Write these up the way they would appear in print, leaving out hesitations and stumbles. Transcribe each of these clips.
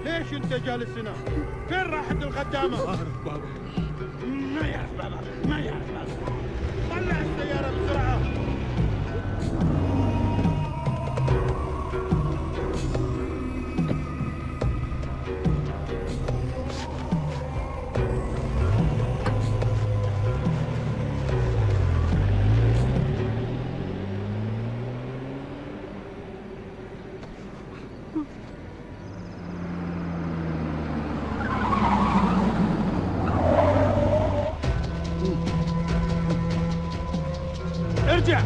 ليش انت جالس هنا؟ فين راحت الخدامة؟ ما أعرف بابا. ما يعرف بابا، ما يعرف بابا. طلع السيارة بسرعة. ارجع.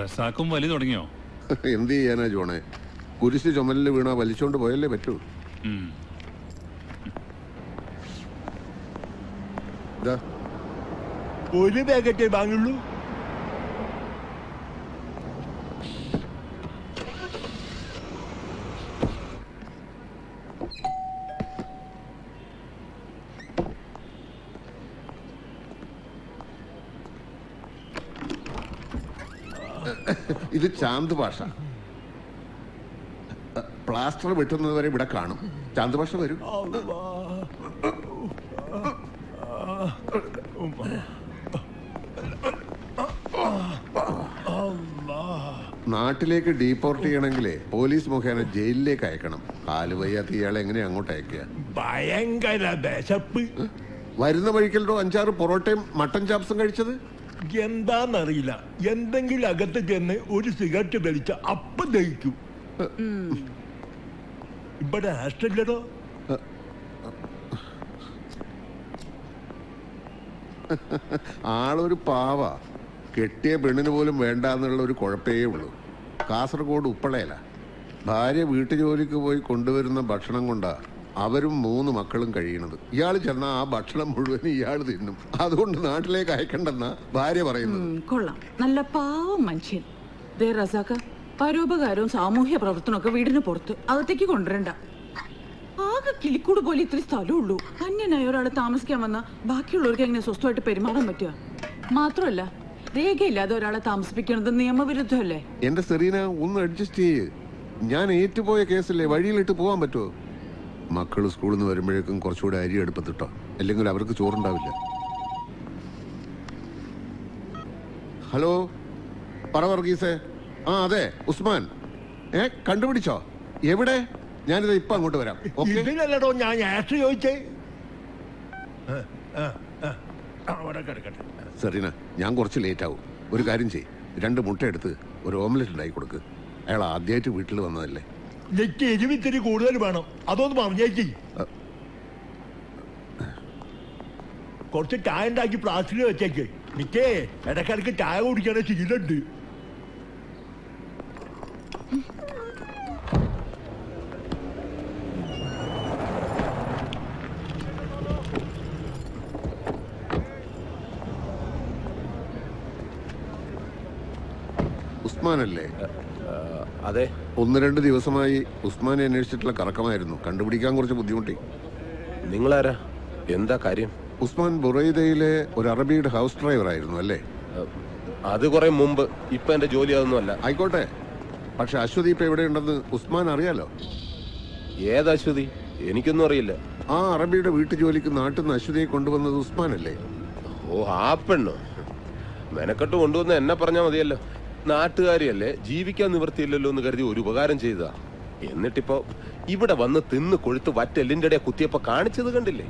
റസാക്കും വലി തുടങ്ങിയോ? എന്ത് ചെയ്യാനാ ജോണെ, കുരിശ് ചുമലിൽ വീണാ വലിച്ചോണ്ട് പോയല്ലേ പറ്റൂ. ഒരു പാക്കറ്റേ വാങ്ങുള്ളൂ. ഇത് ചാന്ത് ഭാഷ. പ്ലാസ്റ്റർ വെട്ടുന്നത് വരെ ഇവിടെ കാണും. ചാന്ത് ഭാഷ വരും. നാട്ടിലേക്ക് ഡീപ്പോർട്ട് ചെയ്യണമെങ്കിലേ പോലീസ് മുഖേന ജയിലിലേക്ക് അയക്കണം. കാല് വയ്യാത്ത ഇയാളെ എങ്ങനെ അങ്ങോട്ട് അയക്കുക? ഭയങ്കര വിശപ്പ്. വരുന്ന വഴിക്കല്ലോ 5-6 പൊറോട്ടയും മട്ടൻ ചാപ്സും കഴിച്ചത്. എന്താന്നറിയില്ല, എന്തെങ്കിലും അകത്ത് ചെന്ന് ഒരു സിഗരറ്റ് വലിച്ച അപ്പം ദഹിക്കും. ഇവിടെ ആസ്റ്റല്ലോ. ആളൊരു പാവ. കെട്ടിയ പെണ്ണിന് പോലും വേണ്ടാന്നുള്ള ഒരു കുഴപ്പേ ഉള്ളൂ. കാസർഗോഡ് ഉപ്പളയില. ഭാര്യ വീട്ടുജോലിക്ക് പോയി കൊണ്ടുവരുന്ന ഭക്ഷണം കൊണ്ടാ അവരും 3 മക്കളും കഴിയണത്. ഇയാൾ ചെന്നാ ആ ഭക്ഷണം മുഴുവൻ ഇയാൾ തിന്നും. അതുകൊണ്ട് നാട്ടിലേക്ക് അയക്കണ്ടെന്നാ ഭാര്യ പറയുന്നത്. കൊള്ളാം, നല്ല പാവം മനുഷ്യൻ. റസാക്ക, പരോപകാരവും സാമൂഹ്യ പ്രവർത്തനമൊക്കെ വീടിന് പുറത്ത് അകത്തേക്ക് കൊണ്ടുവരണ്ട. ആകെ കിളിക്കൂട് പോലെ ഇത്തിരി സ്ഥലമുള്ളൂ. അന്യനായ ഒരാളെ താമസിക്കാൻ വന്ന ബാക്കിയുള്ളവർക്ക് എങ്ങനെ സ്വസ്ഥമായിട്ട് പെരുമാറാൻ പറ്റുക? മാത്രമല്ല, രേഖയില്ലാതെ ഒരാളെ താമസിപ്പിക്കുന്നത് നിയമവിരുദ്ധമല്ലേ? എന്റെ സെറീന, ഒന്ന് അഡ്ജസ്റ്റ് ചെയ്യ്. ഞാൻ ഏറ്റുപോയ കേസല്ലേ, വഴിയിലിട്ട് പോവാൻ പറ്റുമോ? മക്കൾ സ്കൂളിൽ നിന്ന് വരുമ്പോഴേക്കും കുറച്ചുകൂടെ അരി അടുപ്പത്തിട്ടോ, അല്ലെങ്കിൽ അവർക്ക് ചോറുണ്ടാവില്ല. ഹലോ, പറ വർഗീസേ. ആ അതെ, ഉസ്മാൻ. കണ്ടുപിടിച്ചോ? എവിടെ? ഞാനിത് ഇപ്പൊ അങ്ങോട്ട് വരാം. ഇതിനല്ലടോ ഞാൻ ആഷ് ചോദിച്ചേ. അവിടെ കിടക്കട്ടെ. സെറീന, ഞാൻ കുറച്ച് ലേറ്റ് ആവും. ഒരു കാര്യം ചെയ്യ്, 2 മുട്ട എടുത്ത് ഒരു ഓംലെറ്റ് ഉണ്ടാക്കി കൊടുക്ക്. അയാൾ ആദ്യമായിട്ട് വീട്ടിൽ വന്നതല്ലേ. എനിക്ക് എരിവിത്തിരി കൂടുതൽ വേണം, അതൊന്ന് പറഞ്ഞേക്ക്. കുറച്ച് ചായ ഉണ്ടാക്കി പ്ലാസ്റ്റിക്കിൽ വെച്ചേക്ക്. നിക്കേ, ഇടയ്ക്കിടയ്ക്ക് ചായ കുടിക്കണ ശീലമുണ്ട്. ഉസ്മാനല്ലേ? അതെ. 1-2 ദിവസമായി ഉസ്മാനെ അന്വേഷിച്ചിട്ടുള്ള കറക്കമായിരുന്നു. കണ്ടുപിടിക്കാൻ കുറച്ച് ബുദ്ധിമുട്ടി. നിങ്ങളാരാ? എന്താ കാര്യം? ഉസ്മാൻ ബുറൈദയിലെ ഒരു അറബിയുടെ ഹൗസ് ഡ്രൈവർ ആയിരുന്നു അല്ലേ? അത് കുറെ മുമ്പ്. ഇപ്പൊ എന്റെ ജോലി അതൊന്നുമല്ല. ആയിക്കോട്ടെ, പക്ഷെ അശ്വതി ഇപ്പൊ എവിടെയുണ്ടെന്ന് ഉസ്മാൻ അറിയാലോ. ഏത് അശ്വതി? എനിക്കൊന്നും അറിയില്ല. ആ അറബിയുടെ വീട്ടു ജോലിക്ക് നാട്ടിൽ നിന്ന് അശ്വതിയെ കൊണ്ടുവന്നത് ഉസ്മാനല്ലേ? ഓ, ആ പെണ്ണോ? മെനക്കെട്ട് കൊണ്ടുവന്ന് എന്നെ പറഞ്ഞാൽ മതിയല്ലോ. നാട്ടുകാരിയല്ലേ, ജീവിക്കാൻ നിവൃത്തിയില്ലല്ലോ എന്ന് കരുതി ഒരു ഉപകാരം ചെയ്തതാ. എന്നിട്ടിപ്പോ ഇവിടെ വന്ന് തിന്ന് കൊഴുത്ത് വറ്റെല്ലിന്റെ ഇടയെ കുത്തിയപ്പോ കാണിച്ചത് കണ്ടില്ലേ?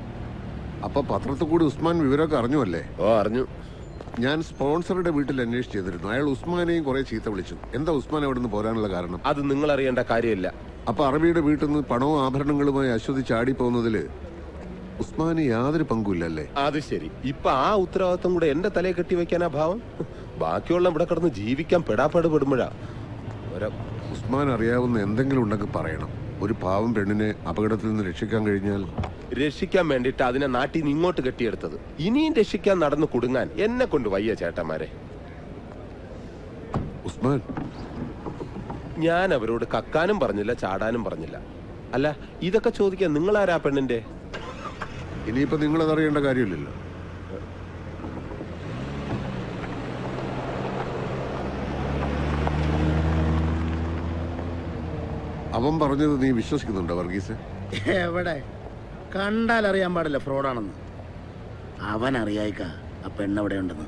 അപ്പൊ പത്രത്തിൽ കൂടി ഉസ്മാൻ വിവരമൊക്കെ അറിഞ്ഞുവല്ലേ? ഓ, അറിഞ്ഞു. ഞാൻ സ്പോൺസറുടെ വീട്ടിൽ അന്വേഷിച്ച് ചെയ്തിരുന്നു. അയാൾ ഉസ്മാനെയും കുറെ ചീത്ത വിളിച്ചു. എന്താ ഉസ്മാൻ അവിടെ നിന്ന് പോരാനുള്ള കാരണം? അത് നിങ്ങൾ അറിയേണ്ട കാര്യമില്ല. അപ്പൊ അറബിയുടെ വീട്ടിൽ നിന്ന് പണവും ആഭരണങ്ങളുമായി അശ്വതി ചാടി പോകുന്നതില് ഉസ്മാന് യാതൊരു പങ്കുമില്ലല്ലേ? അത് ശരി. ഇപ്പൊ ആ ഉത്തരവാദിത്വം കൂടെ എന്റെ തലയെ കെട്ടി വെക്കാനാ ഭാവം? ബാക്കിയുള്ള ഇവിടെ കിടന്ന് ജീവിക്കാൻ പെടാപ്പാട് പെടുമ്പോഴാ. ഉസ്മാൻ അറിയാവുന്ന എന്തെങ്കിലും ഉണ്ടെങ്കിൽ പറയണം. ഒരു പാവം പെണ്ണിനെ അപകടത്തിൽ നിന്ന് രക്ഷിക്കാൻ കഴിഞ്ഞാൽ. രക്ഷിക്കാൻ വേണ്ടിട്ട് അതിനെ നാട്ടിൽ നിന്ന് ഇങ്ങോട്ട് കെട്ടിയെടുത്തത്. ഇനിയും രക്ഷിക്കാൻ നടന്നു കുടുങ്ങാൻ എന്നെ കൊണ്ട് വയ്യ ചേട്ടന്മാരെ. ഉസ്മാൻ, ഞാൻ അവരോട് കക്കാനും പറഞ്ഞില്ല, ചാടാനും പറഞ്ഞില്ല. അല്ല, ഇതൊക്കെ ചോദിക്കാൻ നിങ്ങളാരാ പെണ്ണിന്റെ? ഇനിയിപ്പോ നിങ്ങളതറിയേണ്ട കാര്യമില്ലല്ലോ. അവൻ പറഞ്ഞത് നീ വിശ്വസിക്കുന്നുണ്ടോ വർഗീസ്? എവിടെ? കണ്ടാൽ അറിയാൻ പാടില്ല ഫ്രോഡാണെന്ന്. അവൻ അറിയായിക്ക ആ പെണ്ണെവിടെ ഉണ്ടെന്ന്.